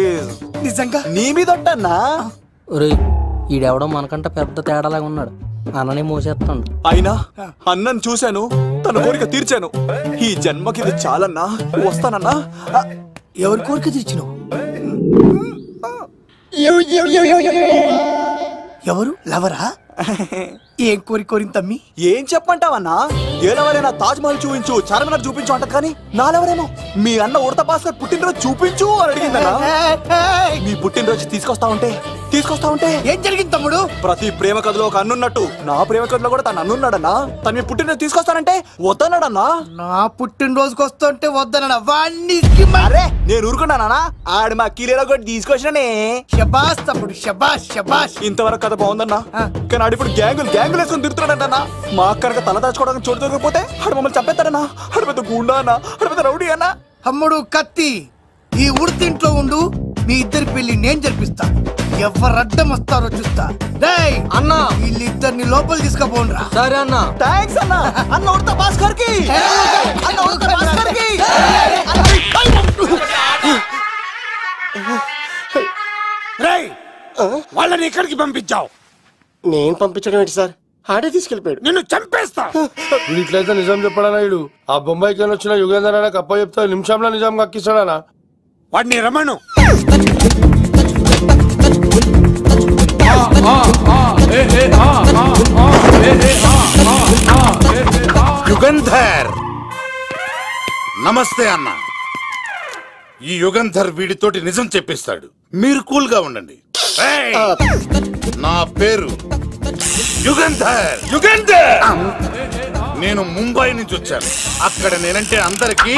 Please. నిజంగా నీ మీద ఒట్టన్నా. ఒరేయ్ ఈడెవడో మనకంట పెద్ద తేడాలాగా ఉన్నాడు, అన్ననే మోసేస్తాడు. అయినా అన్నను చూశాను, తన కోరిక తీర్చాను. ఈ జన్మకి ఇది చాలన్నా, వస్తానన్నా. ఎవరి కోరిక తీర్చినావు? ఎవరు లవరా? ఏం కోరిన తమ్మి? ఏం చెప్పంటావన్నా? ఏలవరైనా తాజ్ మహల్ చూపించు, చార్మినార్ చూపించు అంట, కానీ నాలెవరేమో మీ అన్న ఉడత భాస్కర్ పుట్టినరోజు చూపించు అని అడిగిందన్నా. మీ పుట్టినరోజు తీసుకొస్తా ఉంటే ఏం జరిగింది తమ్ముడు? ప్రతి ప్రేమ కథలో ఒక అన్నున్నట్టు నా ప్రేమ కథలో కూడా తను అన్నున్నాడన్నా. తను మీ పుట్టినరోజు తీసుకొస్తానంటే వద్దన్నాడన్నా. నా పుట్టినరోజుకి వస్తుంటే వద్దన్నా వాణ్ణి. అరే నేను ఊరుకున్నానా? ఆడు మా కీలేలో కూడా తీసుకొచ్చిననే. శబాష్ తమ్ముడు, శబాష్ శబాష్. ఇంతవరకు కథ బాగుందన్నా, కానీ ఆడు ఇప్పుడు గ్యాంగులు వేసుకొని తిరుగుతున్నాడంటన్నా. మా అక్కడికి తల దాచుకోవడానికి చోటు దొరికిపోతే ఆడు మమ్మల్ని చంపేస్తాడన్నా. ఆడు పెద్ద గుండా అన్నా, ఆడు పెద్ద రౌడీ అన్నా. తమ్ముడు కత్తి, ఈ ఉడితింట్లో ఉండు, మీ ఇద్దరి పెళ్లి నేను జరిపిస్తా. ఎవరు అడ్డం వస్తారో చూస్తా. రేయ్ అన్నా వీళ్ళిద్దరిని లోపల తీసుకుపోండ్రా. సరే అన్న. థాంక్స్ అన్నా. అన్న ఉడత భాస్కర్ కి, అన్న ఉడత భాస్కర్ కి. రేయ్ వాళ్ళని ఎక్కడికి పంపించావు? నేను పంపించడం ఏంటి సార్, ఆడే తీసుకెళ్ళిపోయాడు. నిన్ను చంపేస్తా. ఇట్లయితే నిజం చెప్పడానా? ఇడు ఆ బొంబాయికి వచ్చిన యుగేందర్ అన్న కప్ప చెప్తా నిమిషంలో నిజం కక్కిస్తాడానా? వాడిని రమణు. యుగంధర్ నమస్తే అన్న. ఈ యుగంధర్ వీడితోటి నిజం చెప్పిస్తాడు, మీరు కూల్ గా ఉండండి. నా పేరు యుగంధర్. నేను ముంబై నుంచి వచ్చాను. అక్కడ నేనంటే అందరికీ.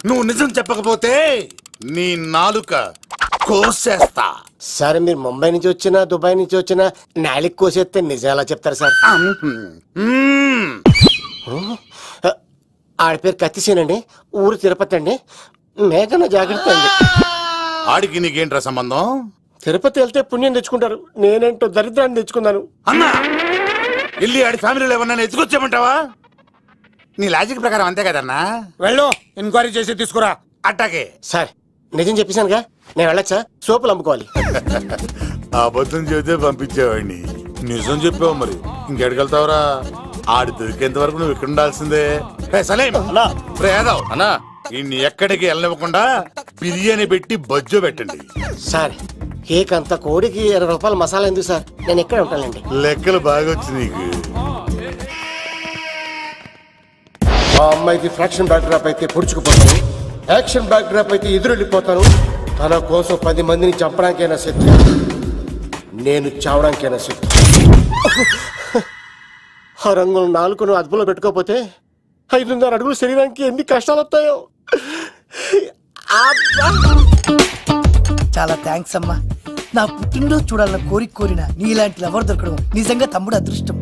నువ్వు నిజం చెప్పకపోతే నీ నాలుక కోసేస్తా. సార్ మీరు ముంబై నుంచి వచ్చినా దుబాయ్ నుంచి వచ్చినా నాలిక్ కోసేస్తే నిజం ఎలా చెప్తారు సార్? ఆడి పేరు కత్తిసేనండి, ఊరు తిరుపతి అండి. మేఘన జాగ్రత్త అండి. ఆడికి నీకేంట్రా సంబంధం? తిరుపతి వెళ్తే పుణ్యం తెచ్చుకుంటారు, నేనేంటో దరిద్రాన్ని తెచ్చుకున్నాను. అన్నా వెళ్ళి ఆడి ఫ్యామిలీలో ఎవరన్నా ఎత్తుకొచ్చామంటావా? నీ లాజిక్ ప్రకారం అంతే కదన్నా. వెళ్ళు, ఎంక్వైరీ చేసి తీసుకురా. అట్టాకే సార్ నిజం చెప్పేశానుగా, నేను వెళ్ళచ్చా? సోపులు అమ్ముకోవాలి. అబద్ధం చెబితే పంపించేవాడిని, నిజం చెప్పావు మరి ఇంకెడగలుగుతావురా? ఆడి దొరికేంత వరకు నువ్వు ఇక్కడ ఉండాల్సిందే. అన్నా ఇన్ని ఎక్కడికి వెళ్ళనివ్వకుండా బిర్యానీ పెట్టి బజ్జో పెట్టండి. సార్ కేకంత కోడికి 20 రూపాయల మసాలా ఎందుకు సార్, నేను ఎక్కడ ఉంటానండి. లెక్కలు బాగా వచ్చి నీకు. ఆ అమ్మాయికి ఫ్రాక్షన్ బ్యాక్ డ్రాప్ అయితే పొడుచుకుపోతాను, యాక్షన్ బ్యాక్ డ్రాప్ అయితే ఎదురెళ్ళిపోతాను. తన కోసం 10 మందిని చంపడానికైనా శక్తి, నేను చావడానికైనా శక్తి. ఆ రంగులు 4 అదుపులో పెట్టుకోకపోతే 5.5 అడుగులు శరీరానికి ఎన్ని కష్టాలు వస్తాయో. చాలా థ్యాంక్స్ అమ్మా. నా పుట్టినరోజు చూడాలన్న కోరిన నీలాంటి లవర్ దొరకడం నిజంగా తమ్ముడు అదృష్టం.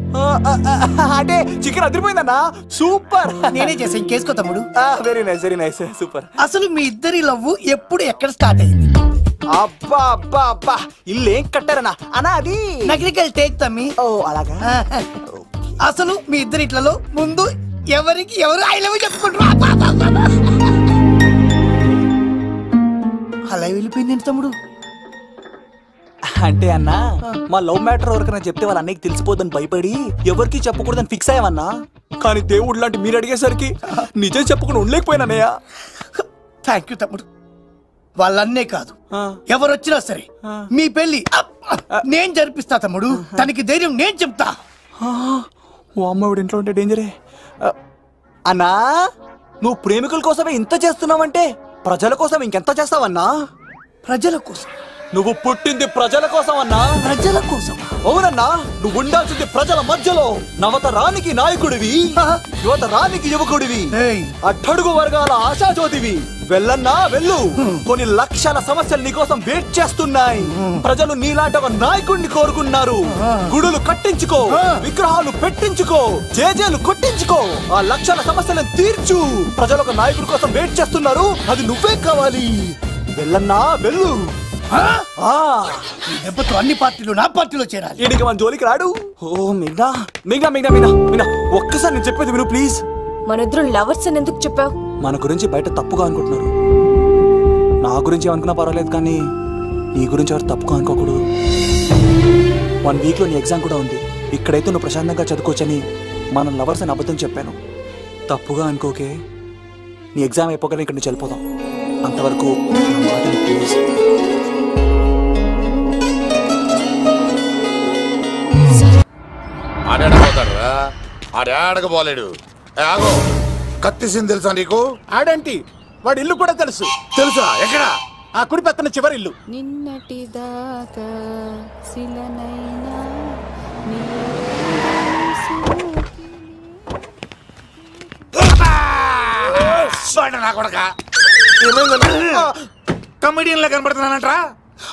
అంటే చికెన్ అదిరిపోయిందన్నా, సూపర్. నేనే చేసా, ఇంకేసుకో తమ్ముడు. Very nice, very nice, super. అసలు మీ ఇద్దరి లవ్ ఎప్పుడు ఎక్కడ స్టార్ట్ అయింది? అబ్బా అబ్బా అబ్బా, ఇల్లు ఏం కట్టారన్నా అన్నా? అది నగరికల్ టేక్ తమ్మి. ఓ అలాగా. అసలు మీ ఇద్దరిట్లలో ముందు ఎవరికి ఎవరు ఐ లవ్ చెప్పుకుంటారు? అలా వెళ్ళిపోయింది తమ్ముడు. అంటే అన్నా మా లవ్ మ్యాటర్ ఎవరికైనా చెప్తే వాళ్ళ అన్నయ్యకి తెలిసిపోద్దని భయపడి ఎవరికి చెప్పకూడదని ఫిక్స్ అయ్యామన్నా. కానీ దేవుడు లాంటి మీరు అడిగేసరికి నిజం చెప్పకుండా ఉండలేకపోయినానయ్యా. థ్యాంక్ యూ తమ్ముడు. వాళ్ళన్నే కాదు, ఎవరొచ్చినా సరే మీ పెళ్లి నేను జరిపిస్తా తమ్ముడు. తనకి ధైర్యం నేను చెప్తా. ఓ అమ్మవాడి ఇంట్లో ఉంటే డేంజరే. అన్నా నువ్వు ప్రేమికుల కోసమే ఇంత చేస్తున్నావంటే ప్రజల కోసం ఇంకెంత చేస్తావన్నా? ప్రజల కోసం. నువ్వు పుట్టింది ప్రజల కోసం అన్నా. ప్రజల కోసం? అవునన్నా, నువ్వు ఉండాల్సింది ప్రజల మధ్యలో. నవతరానికి నాయకుడివి, యువతరానికి యువకుడివి, అట్టడుగు వర్గాల ఆశాజ్యోతివి. వెళ్ళన్నా వెళ్ళు, కొన్ని లక్షల సమస్యలు నీకోసం వెయిట్ చేస్తున్నాయి. ప్రజలు నీలాంటి ఒక నాయకుడిని కోరుకున్నారు. గుడులు కట్టించుకో, విగ్రహాలు పెట్టించుకో, జేజేలు కొట్టించుకో, ఆ లక్షల సమస్యలను తీర్చు. ప్రజలు ఒక నాయకుడి కోసం వెయిట్ చేస్తున్నారు, అది నువ్వే కావాలి. వెళ్ళన్నా వెళ్ళు. దెబ్బతో అన్ని పార్టీలు నా పార్టీలో చేరాలి. ఈడికి మన జోలికి రాడు. ఓ మిగ్నా మిగ్నా మిగ్నా మిగ్నా మిగ్నా, ఒక్కసారి నేను చెప్పేది విను ప్లీజ్. మన ఇద్దరు లవర్స్ అని ఎందుకు చెప్పావు? మన గురించి బయట తప్పుగా అనుకుంటున్నారు. గురించి ఏమనుకున్నా పర్వాలేదు, కానీ నీ గురించి ఎవరు తప్పుకో అనుకోకూడదు. 1 వీక్లో నీ ఎగ్జామ్ కూడా ఉంది. ఇక్కడైతే నువ్వు ప్రశాంతంగా చదువుకోవచ్చని మనం లవర్స్ అని అబద్ధం చెప్పాను. తప్పుగా అనుకోకే. నీ ఎగ్జామ్ అయిపోగానే ఇక్కడ నుంచి వెళ్ళిపోదాం. అంతవరకు ప్లీజ్. ఆడాడపోతాడురా, ఆడాడకపోలేడు. ఆగో, కత్తిసింది తెలుసా నీకు? ఆడంటి వాడి ఇల్లు కూడా తెలుసు. తెలుసా? ఎక్కడ? ఆ కుడి పక్కన చివరి ఇల్లు. నిన్నటి దాకా శిలనైనా నా కొడక కమెడియన్ లా కనబడుతున్నానంట్రా.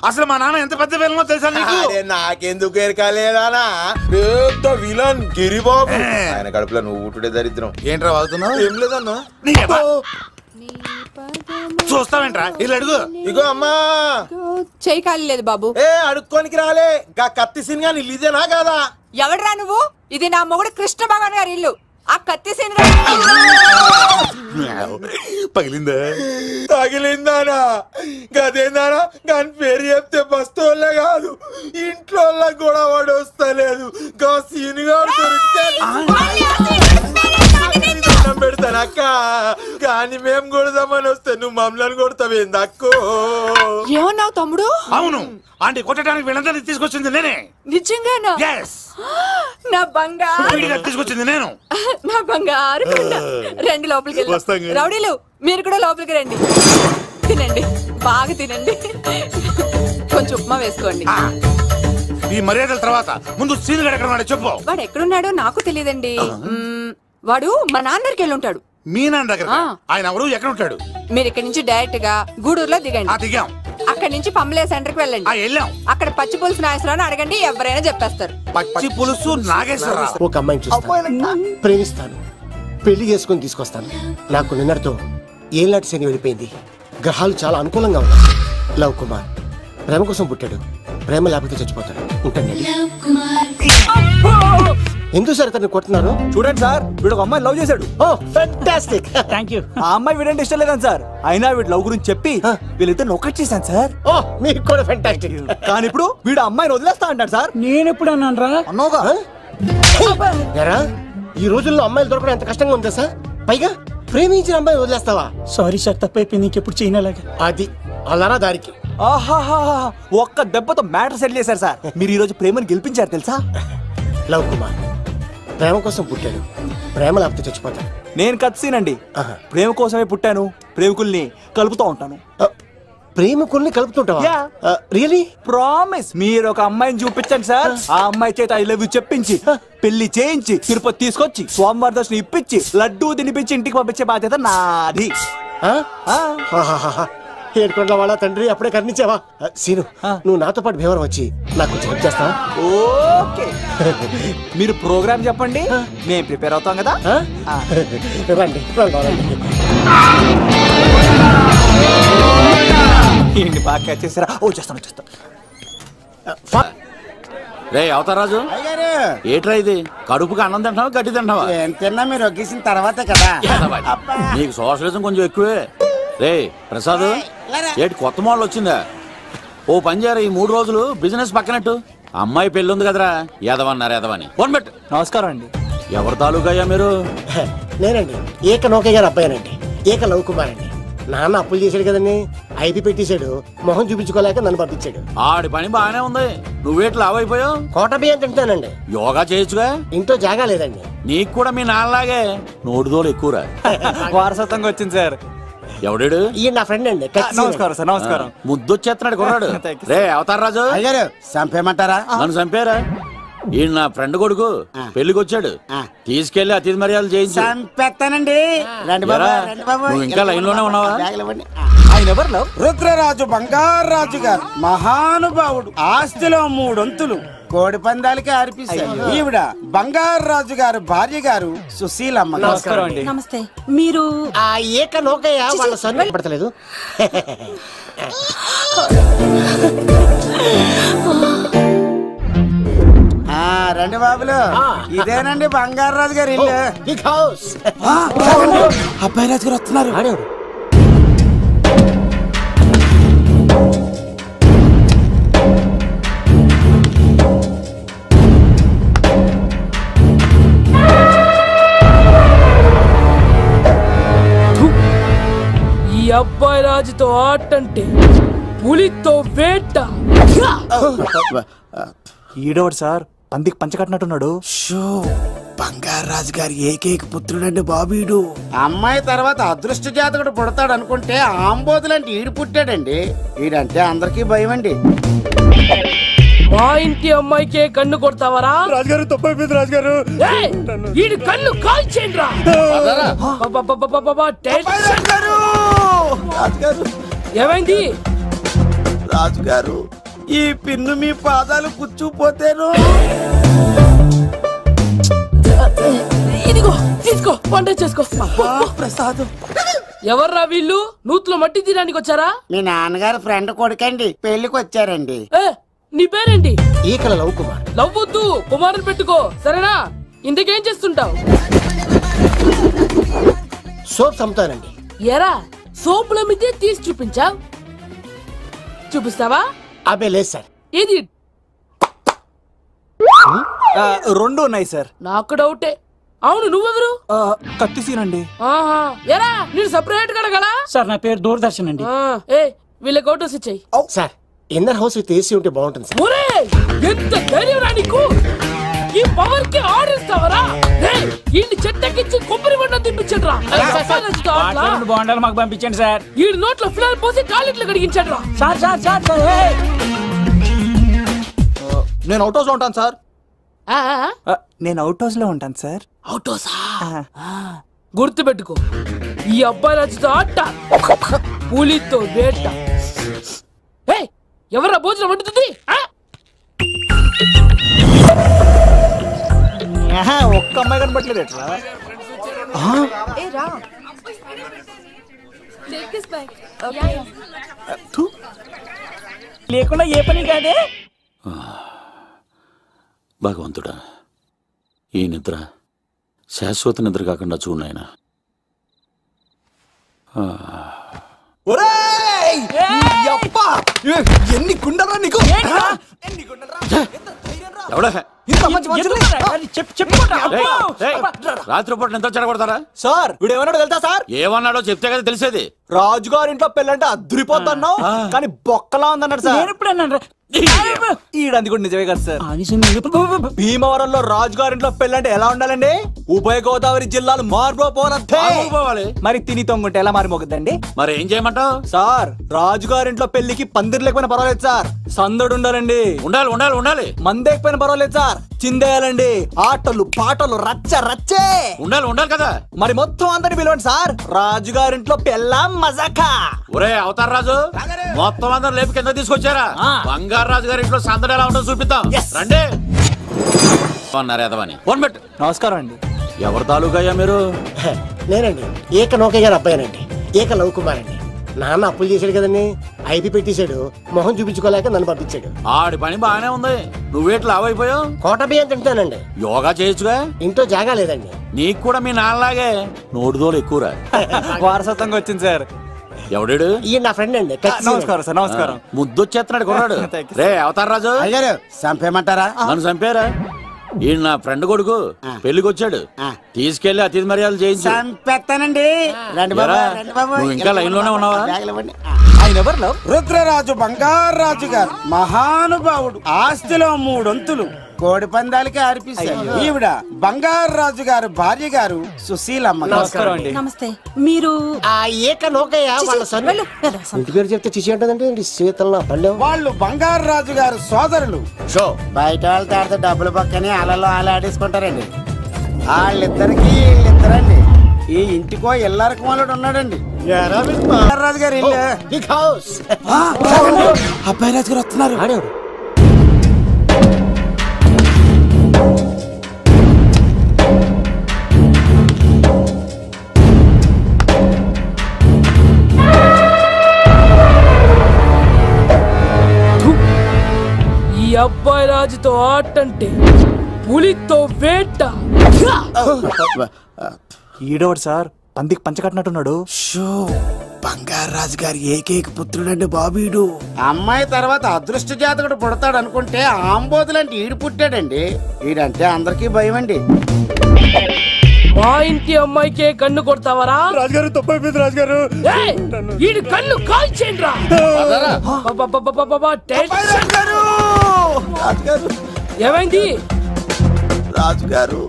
అసలు మా నాన్న ఎంత పెద్ద విలనో తెలుసా నీకు? నాకెందుకు ఎరకాలేదానా, పెద్ద విలన్ గిరిబాబు. ఆయన కడుపులో నువ్వు ఊటుడే దరిద్రం. ఏంట్రా వాగుతున్నావు? ఏం లేదన్నా. చూస్తావేంట్రా? ఇల్లు అడుగు. ఇగో అమ్మా, చేయి ఖాళీ లేదు బాబు. అడుక్కోనికి రాలే. గా కత్తి సినిమా ఇల్లు ఇదేనా కాదా? ఎవడరా నువ్వు? ఇది నా మొగుడు కృష్ణ భగవాన్ గారి ఇల్లు. ఆ కత్తి సీన్ పగిలిందా? తగిలిందానా? గదేందానా? దాని పేరు చెప్తే బస్తోళ్ళే కాదు, ఇంట్లో కూడా వాడు వస్తలేదు. గా సీనుగా దొరికితే పెడతాను అక్క. కానీ మేము కొడదామని వస్తే నువ్వు మమ్మల్ని కొడతావేంది అక్కో? ఏమన్నావు తమ్ముడు? అవును, ఆంటీ కొట్టడానికి వీళ్ళందరినీ తీసుకొచ్చింది నేనే. నిజంగానా? నా బంగారు తీసుకొచ్చింది నేను. నా బంగారు రండి లోపలికి వెళ్ళి. రౌడీలు మీరు కూడా లోపలికి రండి. తినండి, బాగా తినండి. కొంచెం ఉప్మా వేసుకోండి. ఈ మర్యాదల తర్వాత ముందు సీన్ గడ ఎక్కడ చెప్పు. వాడు ఎక్కడున్నాడో నాకు తెలియదండి. వాడు మా నాన్న దగ్గరికి వెళ్ళి ఉంటాడు. మీ నాన్న దగ్గర? ఆయన ఎవరు, ఎక్కడ ఉంటాడు? మీరు ఇక్కడ నుంచి డైరెక్ట్ గా గూడూరులో దిగండి. దిగాం. అక్కడ నుంచి పంబలే సెంటర్ కి వెళ్ళండి. వెళ్ళాం. అక్కడ పచ్చి పులుసు నాగేశ్వరరావు అడగండి, ఎవరైనా చెప్పేస్తారు. పచ్చి పులుసు నాగేశ్వరరావు. ఒక అమ్మాయిని చూస్తాను, ప్రేమిస్తాను, పెళ్లి చేసుకుని తీసుకొస్తాను. నాకు నిన్నటితో ఏళ్ళనాటి శని వెళ్ళిపోయింది. గ్రహాలు చాలా అనుకూలంగా ఉన్నాయి. లవ్ కుమార్ ప్రేమ కోసం పుట్టాడు, ప్రేమ లేకపోతే చచ్చిపోతాడు. ఉంటాను. ఎందుకు సార్ అతన్ని కొట్టున్నారు? చూడండి సార్, వీడు ఒక అమ్మాయి లవ్ చేశాడు. Oh fantastic. Thank you. ఆ అమ్మాయి వీడంటే ఇష్టం లేదని సార్, అయినా వీడు లవ్ గురించి చెప్పి వీళ్ళిద్దరు ఒకటి చేశాను సార్. ఓ మీకు కూడా ఫెంటాస్టిక్. కానీ ఇప్పుడు వీడు అమ్మాయిని వదిలేస్తా అంటాడు సార్. నేను ఎప్పుడు అన్నాను రా? అన్నోగా. ఈ రోజుల్లో అమ్మాయిలు దొరకడం ఎంత కష్టంగా ఉందా సార్? పైగా ప్రేమించిన అమ్మాయి వదిలేస్తావా? సారీ సార్, తప్పైపోయింది. ఇంకెప్పుడు చేయనలాగా. అది అలారా దారికి. ఆహాహా, ఒక్క దెబ్బతో మ్యాటర్ సెటిల్ చేశారు సార్. మీరు ఈ రోజు ప్రేమను గెలిపించారు తెలుసా? లవ్ కుమార్ ప్రేమ కోసం పుట్టాడు, ప్రేమ లేకపోతే చచ్చిపోతాడు. నేను కత్సీనండి. ప్రేమ కోసమే పుట్టాను, ప్రేమికుల్ని కలుపుతూ ఉంటాను. ప్రేమికుల్ని కలుపుతుంటావా? రియలీ? ప్రామిస్. మీరు ఒక అమ్మాయిని చూపించండి సార్, ఆ అమ్మాయి చేత ఐ లవ్ యూ చెప్పించి పెళ్లి చేయించి తిరుపతి తీసుకొచ్చి స్వామివారి దర్శనం ఇప్పించి లడ్డూ తినిపించి ఇంటికి పంపించే బాధ్యత నాది. ఏడుకొండల వాళ్ళ తండ్రి అప్పుడే కర్ణించావా? సీను, నువ్వు నాతో పాటు భీవరం వచ్చి నాకు కొంచెం హెల్ప్ చేస్తావా? ఓకే. మీరు ప్రోగ్రామ్ చెప్పండి, మేము ప్రిపేర్ అవుతాం కదా. రండి. ఏంటి బాగా చేసారా? ఓ చేస్తాను చేస్తాను. రే అవతారాజు, ఏట్రా ఇది? కడుపుకి అన్నం తింటావా గడ్డి తింటావా? తిన్నా మీరు ఒగ్గేసిన తర్వాతే కదా. నీకు సోషలిజం కొంచెం ఎక్కువే. రే ప్రసాద్, ఏటి కొత్త మోడల్ వచ్చిందా? ఓ పని చేయరా, ఈ 3 రోజులు బిజినెస్ పక్కనట్టు. అమ్మాయి పెళ్లి ఉంది కదరా, ఎదవన్నారు ఎదవని. ఫోన్ పెట్టు. నమస్కారం అండి. ఎవరి తాలూకయ్యా మీరు? నేనండి, ఏక నౌకయ్య గారు అబ్బాయినండి. ఏక లవ్ కుమార్ అండి. నాన్న అప్పులు చేశాడు కదండి, ఐపీ పెట్టేశాడు. మొహం చూపించుకోలేక నన్ను పంపించాడు. ఆడి పని బాగానే ఉంది, నువ్వేట్లు లావైపోయావు. కోట బియ్యం తింటానండి. యోగా చేయొచ్చుగా. ఇంట్లో జాగా లేదండి. నీకు కూడా మీ నాన్నలాగే నోటిదోలు ఎక్కువరా. వారసత్వంగా వచ్చింది సార్. ఎవడాడు? ఈయన నా ఫ్రెండ్ అండి. నమస్కారం సార్. నమస్కారం. ముద్దొచ్చేస్తున్నాడు కొన్నాడు. రే అవతారరాజు, అయ్యారు చంపేయమంటారా? నన్ను చంపారా? ఈయన నా ఫ్రెండ్ కొడుకు, పెళ్లికి వచ్చాడు. తీసుకెళ్లి అతిథి మర్యాదలు చేయించు. చంపేస్తానండి. నువ్వు ఇంకా లైన్ లోనే ఉన్నావా? ఆయన ఎవరు? రుద్రరాజు బంగారాజు గారు, మహానుభావుడు. ఆస్తిలో 3 వంతులు కోడి పందాలకి అర్పిస్తారు. ఈవిడ బంగారాజు గారు భార్య గారు సుశీలమ్మ. నమస్కారం అండి. నమస్తే. మీరు ఆ ఏక నౌకయ్య వాళ్ళ సొంత పడతలేదు. రండి బాబులు, ఇదేనండి బంగారాజు గారి ఇల్లు. Big house. అబ్బాయి రాజు గారు వస్తున్నారు. అబ్బాయి రాజుతో ఆటంటే పులితో వేట. ఈడోడు సార్ పందికి పంచ కట్టినట్టున్నాడు. బంగారు రాజు గారి ఏకైక పుత్రుడండి బాబీడు. అమ్మాయి తర్వాత అదృష్ట జాతకుడు పుడతాడు అనుకుంటే ఆంబోతులంటే ఈడు పుట్టాడండి. ఈడంటే అందరికీ భయం అండి. మా ఇంటి అమ్మాయికే కన్ను కొడతావరా? రాజుగారు తప్పైపోయింది రాజుగారు. ఈడు కన్ను కాల్చేయండి రా. ఏమైంది రాజుగారు? ఈ పిన్ను మీ పాదాలు కూర్చుపోతేను. ఇదిగో తీసుకో, వంట చేసుకో. ప్రసాదం. ఎవర్రా వీళ్ళు? నూతులో మట్టి తీయడానికి వచ్చారా? మీ నాన్నగారు ఫ్రెండ్ కొడుకండి, పెళ్లికి వచ్చారండి. నీ పేరేంటి? ఈకల లవ్ కుమార్. లవ్ వద్దు, కుమారుని పెట్టుకో సరేనా? ఇంతకేం చేస్తుంటావు? సోప్స్ అమ్ముతానండి. ఎరా సోపుల మీద తీసి చూపించావు, చూపిస్తావా? అబ్బే లేదు సార్. ఏది? రెండు ఉన్నాయి సార్. నాకు డౌటే. అవును, నువ్వెవరు? కత్తిసీనండి. ఎరా నేను సపరేట్ కడగల? సార్ నా పేరు దూరదర్శన్ అండి. వీళ్ళ ఫోటోస్ ఇచ్చాయి. Sir inner house with AC ఉంటే బాగుంటుంది సార్. ఒరే ఎంత ధైర్యం రా నీకు! ఈ పవర్ కి ఆర్డర్ ఇస్తావరా? ఈ చెట్టెక్కించి కొబ్బరి బండ తిప్పించండి రా. బాండాలు మాకు పంపించండి సార్. ఈ నోట్లో ఫినాల్ పోసి టాయిలెట్లు కడిగించండి రా. సార్ సార్ సార్ సార్ నేను అవుట్ హౌస్ లో ఉంటాను సార్. నేను అవుట్ హౌస్ లో ఉంటాను సార్. అవుట్ హౌసా? గుర్తు పెట్టుకో, ఈ అబ్బాయి రాజుతో ఆట, పులితో వేట. ఎవరా భోజనం వండుతుంది? ఒక్క అమ్మాయి కనబట్లేదు ఎట్లా? లేకుండా ఏ పని కాదే. భగవంతుడా, ఈ నిద్ర శాశ్వత నిద్ర కాకుండా చూడాయన. ఎన్ని గుండెలరా నీకు? రాత్రిపూట ఎంత చెడగొడతారా సార్? వీడు ఏమన్నాడు తెలుసా సార్? ఏమన్నాడో చెప్తే కదా తెలిసేది. రాజుగారింట్లో పెళ్ళంటే అద్దరిపోతున్నావు కానీ బొక్కలా ఉందన్నాడు సార్. ఈడంది కూడా నిజమే కదా సార్. భీమవరంలో రాజుగారింట్లో పెళ్ళంటే ఎలా ఉండాలండి? ఉభయ గోదావరి జిల్లాలు మారిపోవాలి. మరి తిని తొంగుంటే ఎలా మారిపోతుందండి? మరి ఏం చేయమంటావు సార్? రాజుగారింట్లో పెళ్లికి పందిరి లేకపోయినా పర్వాలేదు సార్, సందడు ఉండాలండి. ఉండాలి ఉండాలి ఉండాలి. మందేకపోయినా పర్వాలేదు సార్, చిందేయాలండి. ఆటలు పాటలు రచ్చ రచ్చే ఉండాలి ఉండాలి కదా. మరి మొత్తం అందరిని పిలవండి సార్. రాజుగారింట్లో పెళ్ళాం మజాకా. ఒరే అవతార్ రాజు, మొత్తం అందరు లేపు కింద తీసుకొచ్చారా? బంగారు రాజు గారి ఇంట్లో సందడి ఎలా ఉంటుందో చూపిద్దాం రండి. నమస్కారం అండి. ఎవరి తాలూకా అయ్యా మీరు? నేనండి ఏక నౌకయ్య గారు అబ్బాయినండి. ఏక లవ్ కుమార్ అండి. నాన్న అప్పులు చేశాడు కదండి, ఐపీ పెట్టేశాడు. మొహం చూపించుకోలేక నన్ను పంపించాడు. ఆడి పని బాగానే ఉంది, నువ్వేట్లు లావైపోయావు. కోట బియ్యం తింటానండి. యోగా చేయొచ్చుగా. ఇంట్లో జాగా లేదండి. నీకు కూడా మీ నాన్నలాగే నోటిదోలు ఎక్కువరా. వారసత్వంగా వచ్చింది సార్. ఎవడాడు? ఈయన నా ఫ్రెండ్ అండి. నమస్కారం సార్. నమస్కారం. ముద్దొచ్చేస్తున్నాడు కొన్నాడు. రే అవతార్ రాజు, చంపేయమంటారా? నన్ను చంపారా? ఈయన నా ఫ్రెండ్ కొడుకు, పెళ్లికి వచ్చాడు. తీసుకెళ్లి అతిథి మర్యాదలు చేయించు. చంపేస్తానండి. నువ్వు ఇంకా లైన్ లోనే ఉన్నావా? రుద్రరాజు బంగారు రాజు గారు మహానుభావుడు. ఆస్తిలో 3 వంతులు కోడి పందాలకి అర్పిస్తారు. ఈవిడ బంగారు రాజు గారు భార్య గారు సుశీలమ్మ. నమస్కారం అండి. నమస్తే. మీరు ఆ ఏక నౌకయ్య వాళ్ళ సన్. ఇంటి పేరు చెప్తే చిచి అంటదండి. శీతల పల్లెం. వాళ్ళు బంగారు రాజు గారు సోదరులు. బయట వాళ్ళతో ఆడితే డబ్బులు పక్కనే అలలో ఆడేసుకుంటారండి. వాళ్ళిద్దరికి వీళ్ళిద్దరండి. ఈ ఇంటికో ఇల్లరకం వాళ్ళడు ఉన్నాడండి. రాజు గారు అబ్బాయి రాజు గారు వస్తున్నారు. ఈ అబ్బాయి రాజుతో ఆటంటే పులితో వేట. ఈడోడు సార్ పందికి పంచ కట్టినట్టున్నాడు. బంగారు రాజు గారి ఏకైక పుత్రుడండి బాబీడు. అమ్మాయి తర్వాత అదృష్ట జాతకుడు పుడతాడు అనుకుంటే ఆంబోతులంటే ఈడు పుట్టాడండి. ఈడంటే అందరికీ భయం అండి. మా ఇంటి అమ్మాయికే కన్ను కొడతావరా? రాజుగారు తప్పైపోయింది రాజుగారు. వీడి కన్ను కాల్చేయండి రా. ఏమైంది రాజుగారు?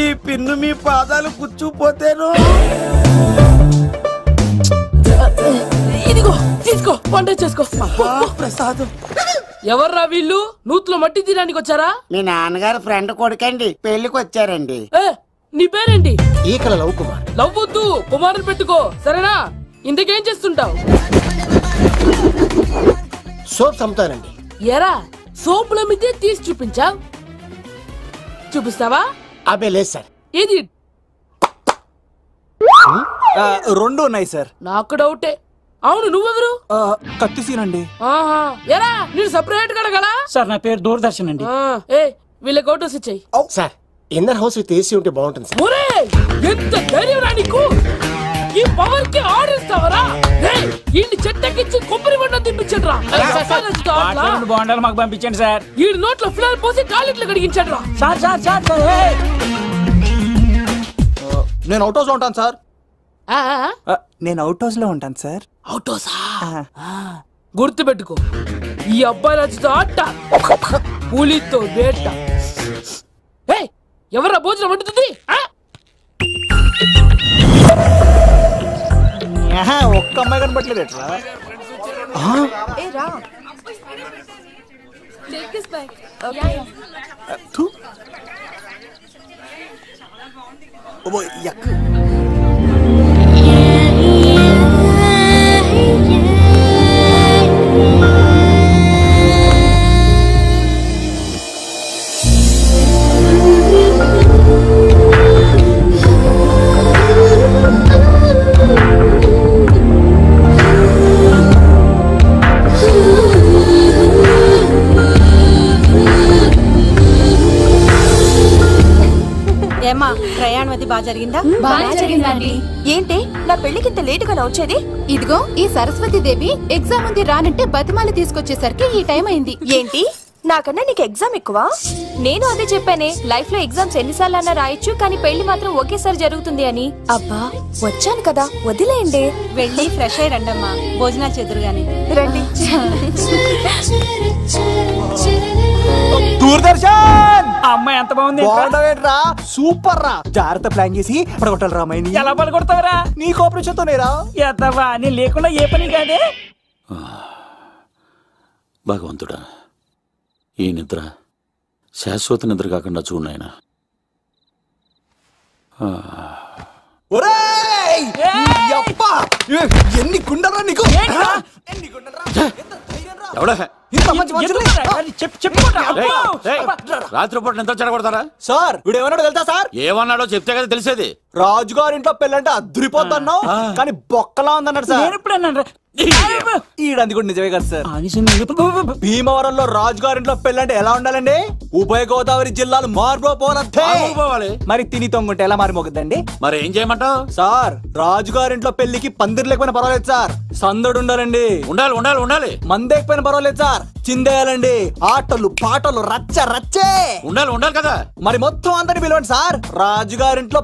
ఈ పిన్ను మీ పాదాలు కూర్చుపోతేను. ఇదిగో తీసుకో, వంట చేసుకో. ప్రసాదం. ఎవర్రా వీళ్ళు? నూతులో మట్టి తీయడానికి వచ్చారా? మీ నాన్నగారు ఫ్రెండ్ కొడుకండి, పెళ్లికి వచ్చారండి. నీ పేరేంటి? ఈకల లవ్ కుమార్. లవ్వొద్దు, కుమారుని పెట్టుకో సరేనా? ఇంతకేం చేస్తుంటావు? సోప్స్ అమ్ముతానండి. ఎరా సోపుల మీద తీసి చూపించావు, చూపిస్తావా? అబ్బే లేదు సార్. ఏది? రెండు ఉన్నాయి సార్. నాకు డౌటే. అవును, నువ్వెవరు? కత్తిసీనండి. ఆహా, ఎరా నేను సపరేట్ కడగలా? సార్ నా పేరు దూరదర్శన్ అండి. ఏ వీళ్ళకి అవుటోస్ ఇచ్చాయి. Sir inner house with AC ఉంటే బాగుంటుంది సార్. ఒరే ఎంత ధైర్యం రా నీకు! ఈ పవర్ కి ఆర్డర్ ఇస్తావరా? ఈ చెట్టెక్కించి కొబ్బరి బండ తిప్పించండి రా. బోండాలు మాకు పంపించండి సార్. ఈ నోట్లో ఫిల్టర్ పోసి టాయిలెట్లు కడిగించండి రా. సార్ సార్ సార్ నేను అవుట్ హౌస్ లో ఉంటాను సార్. నేను అవుట్ హౌస్ లో ఉంటాను సార్. అవుట్ హౌసా? గుర్తు పెట్టుకో, ఈ అబ్బాయి రాజుతో ఆట, పులితో వేట. ఎవరా భోజనం వండుతుంది? ఒక్క అమ్మాయి కనపట్లేదు ఎట్లా? ఏమా ప్రయాణం అది బాగా జరిగిందా? బాగా జరిగిందండి. ఏంటి నా పెళ్లికి ఇంత లేటుగా వచ్చేది? ఇదిగో ఈ సరస్వతి దేవి ఎగ్జామ్ ఉంది రానంటే బతిమాలి తీసుకొచ్చేసరికి ఈ టైం అయింది. ఏంటి నాకన్నా నీకు ఎగ్జామ్ ఎక్కువ? నేను అదే చెప్పానే, లైఫ్ లో ఎగ్జామ్స్ ఎన్నిసార్లు అన్నా రాయొచ్చు, కానీ పెళ్లి మాత్రం ఒకేసారి జరుగుతుంది అని. అబ్బా వచ్చాను కదా వదిలేయండి. వెళ్ళి ఫ్రెష్ అయ్యి రండమ్మా, భోజనాలు చెదురు గాని రండి. దూరదర్శన్ అమ్మాయి ఎంత బాగుంది. బాగుండవేట్రా? సూపర్ రా. జాగ్రత్త ప్లాన్ చేసి పడగొట్టాలి రామాయణి. ఎలా పడగొడతావరా? నీ కోఆపరేషన్ తోనేరా. ఎత్తవా నీ లేకుండా ఏ పని కాదే. భగవంతుడా, ఈ నిద్ర శాశ్వత నిద్ర కాకుండా చూడాయన. ఎన్ని గుండెలరా నీకు? రాత్రిపూట నిద్ర చెడగొడతారా? సార్ వీడు ఏమన్నాడు తెలుసా సార్? ఏమన్నాడో చెప్తే కదా తెలిసేది. రాజుగారింట్లో పెళ్ళంటే అద్దరిపోతున్నావు, కానీ బొక్కలా ఉందన్నాడు సార్. ఈడంది కూడా నిజమే కదా సార్. భీమవరంలో రాజుగారింట్లో పెళ్ళంటే ఎలా ఉండాలండి? ఉభయ గోదావరి జిల్లాలు మారిపోవాలి. మరి తిని తొంగుంటే ఎలా మారిపోతుందండి? మరి ఏం చేయమంటావు సార్? రాజుగారింట్లో పెళ్లికి పందిరి లేకపోయినా పర్వాలేదు సార్, సందడు ఉండాలండి. ఉండాలి ఉండాలి ఉండాలి. మందేకపోయినా పర్వాలేదు సార్, చిందేయాలండి. ఆటలు పాటలు రచ్చ రచ్చే ఉండాలి ఉండాలి కదా. మరి మొత్తం అందరిని పిలవండి సార్. రాజుగారింట్లో